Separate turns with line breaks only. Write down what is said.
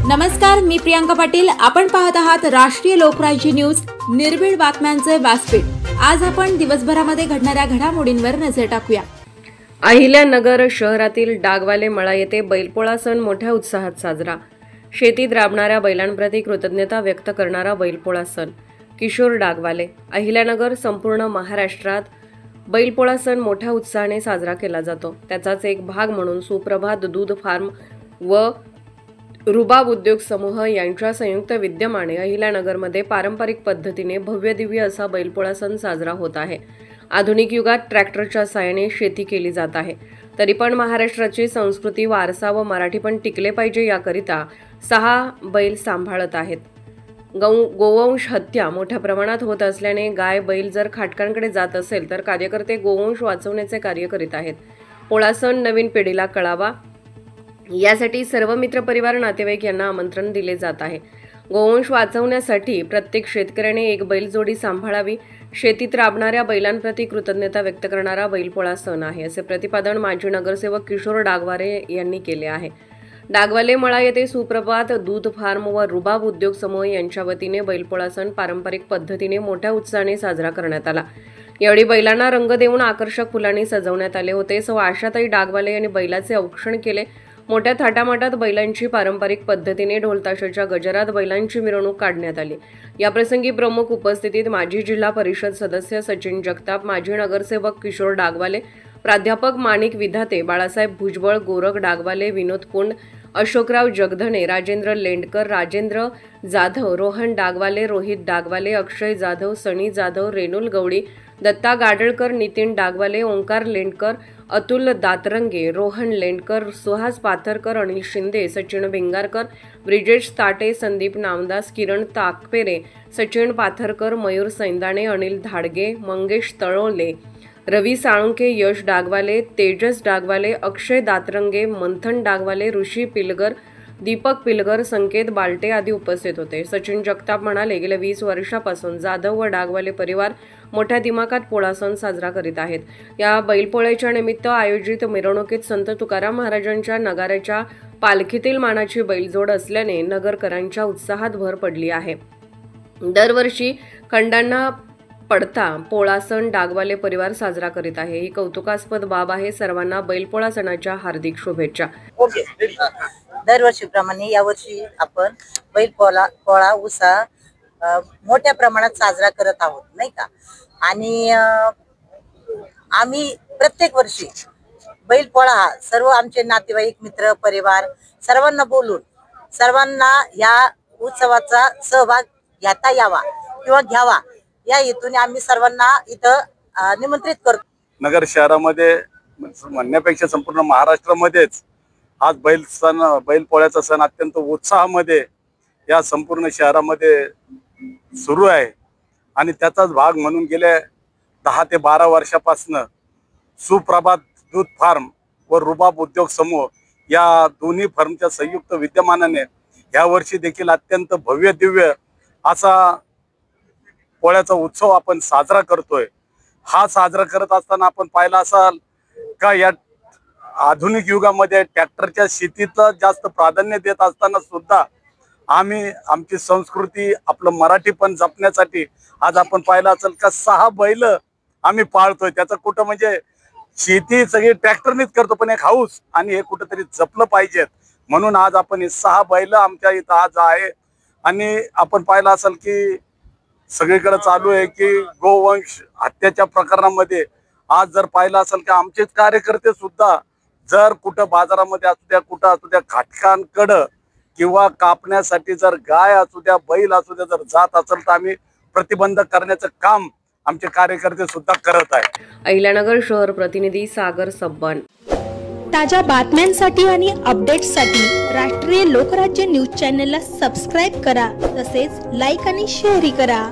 नमस्कार, मी प्रियांका पाटील। आपण पाहत आहात राष्ट्रीय लोकराज्य न्यूज, निर्भीड बातम्यांचे व्यासपीठ। आज आपण दिवसभरामध्ये घडणाऱ्या घडामोडींवर नजर टाकूया।
अहिल्यानगर शहरातील डागवाले मळा येथे बैलपोळा सण मोठ्या उत्साहात साजरा। शेतीत राबणाऱ्या बैलांप्रती कृतज्ञता व्यक्त करणारा बैलपोळा सण। किशोर डागवाले। अहिल्यानगर संपूर्ण महाराष्ट्रात बैलपोळा सण मोठ्या उत्साहाने साजरा केला जातो। त्याचाच एक भाग म्हणून सुप्रभात दूध फार्म व रुबाब उद्योग समूह यांच्या संयुक्त विद्यमाने अहिल्यानगरमध्ये पारंपरिक पद्धतीने भव्य दिव्य असा बैलपोळा सण साजरा होत आहे। आधुनिक युगात ट्रॅक्टरच्या साहाय्याने शेती केली जात आहे, तरी पण महाराष्ट्राची संस्कृती, वारसा व मराठीपण टिकले पाहिजे याकरिता 6 बैल सांभाळत आहेत। गोवंश हत्या मोठ्या प्रमाणात होत असल्याने गाय बैल जर खाटकांकडे जात असेल तर कार्यकर्ते गोवंश वाचवण्याचे कार्य करीत आहेत। पोळा सण नवीन पिढीला कळावा यासाठी सर्व मित्रपरिवार, नातेवाईक यांना आमंत्रण दिले जात आहे। गोवंश वाचवण्यासाठी प्रत्येक शेतकऱ्याने एक बैलजोडी सांभाळावी। शेतीत राबणाऱ्या बैलांप्रती कृतज्ञता व्यक्त करणारा बैलपोळा सण आहे, असे प्रतिपादन माजी नगरसेवक किशोर डागवाले यांनी केले आहे। डागवाले मळा येथे सुप्रभात दूध फार्म व रुबाब उद्योग समूह यांच्या वतीने बैलपोळा सण पारंपरिक पद्धतीने मोठ्या उत्साहाने साजरा करण्यात आला। यावेळी बैलांना रंग देऊन आकर्षक फुलांनी सजवण्यात आले होते। सौ आशाताई डागवाले यांनी बैलाचे औक्षण केले। मोठ्या थाटामाटात बैलांची पारंपरिक पद्धतीने ढोलताशाच्या गजरात बैलांची मिरवणूक काढण्यात आली। याप्रसंगी प्रमुख उपस्थितीत माजी जिल्हा परिषद सदस्य सचिन जगताप, माजी नगरसेवक किशोर डागवाले, प्राध्यापक माणिक विधाते, बाळासाहेब भुजबळ, गोरख डागवाले, विनोद कुंड, अशोकराव जगधने, राजेंद्र लेंडकर, राजेंद्र जाधव, रोहन डागवाले, रोहित डागवाले, अक्षय जाधव, सनी जाधव, रेणुल गवडी, दत्ता गाडळकर, नितीन डागवाले, ओंकार लेंडकर, अतुल दातरंगे, रोहन लेंडकर, सुहास पाथरकर, अनिल शिंदे, सचिन भिंगारकर, ब्रिजेश ताटे, संदीप नामदास, किरण ताकपेरे, सचिन पाथरकर, मयूर सैंदाणे, अनिल धाडगे, मंगेश तळोले, रवी साळुंके, यश डागवाले, तेजस डागवाले, अक्षय दातरंगे, मंथन डागवाले, ऋषी पिलगर, दीपक पिलगर, संकेत बालटे आदी उपस्थित होते। सचिन जगताप म्हणाले, गेल्या 20 वर्षापासून जाधव व डागवाले परिवार मोठ्या दिमाखात पोळा सण साजरा करीत आहेत। या बैलपोळ्याच्या निमित्त आयोजित मिरवणुकीत संत तुकाराम महाराजांच्या नगाऱ्याच्या पालखीतील मानाची बैलजोड असल्याने नगरकरांच्या उत्साहात भर पडली आहे। दरवर्षी खंडांना पडता पोळा सण डागवाले परिवार साजरा करीत आहे। ही कौतुकास्पद बाब आहे। सर्वांना बैलपोळा सणाच्या हार्दिक शुभेच्छा।
दरवर्षीप्रमाणे यावर्षी आपण बैलपोळा उत्साह मोठ्या प्रमाणात साजरा करत आहोत, नाही का। आणि आम्ही प्रत्येक वर्षी बैलपोळा हा सर्व आमचे नातेवाईक, मित्र, परिवार सर्वांना बोलून सर्वांना या उत्सवाचा सहभाग घेता यावा किंवा घ्यावा या हेतूने आम्ही सर्वांना इथं निमंत्रित करतो।
नगर शहरामध्ये म्हणण्यापेक्षा संपूर्ण महाराष्ट्रामध्येच आज बैलपोळ्याचा सण अत्यंत उत्साहामध्ये या संपूर्ण शहरामध्ये सुरू आहे। आणि त्याचाच भाग म्हणून गेल्या 10 ते 12 वर्षापासून सुप्रभात दूध फार्म व रुबाब उद्योग समूह या दोन्ही फर्मच्या संयुक्त विद्यमानाने या वर्षी देखील अत्यंत भव्य दिव्य असा पोळ्याचा उत्सव आपण साजरा करतोय। हा साजरा करत असताना आपण पाहिला असाल का या आधुनिक युगामध्ये ट्रॅक्टरच्या शेतीला जास्त प्राधान्य देत असताना सुद्धा आम्ही आमची संस्कृती, आपलं मराठीपण जपण्यासाठी आज आपण पाहिलं असेल का 6 बैल आम्ही पाळतोय। त्याचं कुठं म्हणजे शेती सगळी ट्रॅक्टरनीच करतो, पण एक हाऊस आणि हे कुठंतरी जपलं पाहिजेत म्हणून आज आपण हे 6 बैल आमच्या इथं आज आहे। आणि आपण पाहिलं असेल की सगळीकडे चालू आहे की गोवंश हत्याच्या प्रकरणामध्ये आज जर पाहिलं असेल की आमचेच कार्यकर्ते सुद्धा जर कुठं बाजारामध्ये असू द्या, कुठं असू द्या, खाटकांकडं किंवा कापण्यासाठी जर गाय असू द्या, बैल असू द्या, जर जात असेल तर आम्ही प्रतिबंध करण्याचं काम आमचे कार्यकर्ते सुद्धा करत आहे।
अहिल्यानगर शहर प्रतिनिधी सागर सब्बान।
ताज्या बातम्यांसाठी आणि अपडेट्ससाठी राष्ट्रीय लोकराज्य न्यूज चॅनलला सबस्क्राईब करा, तसेच लाईक आणि शेअरही करा।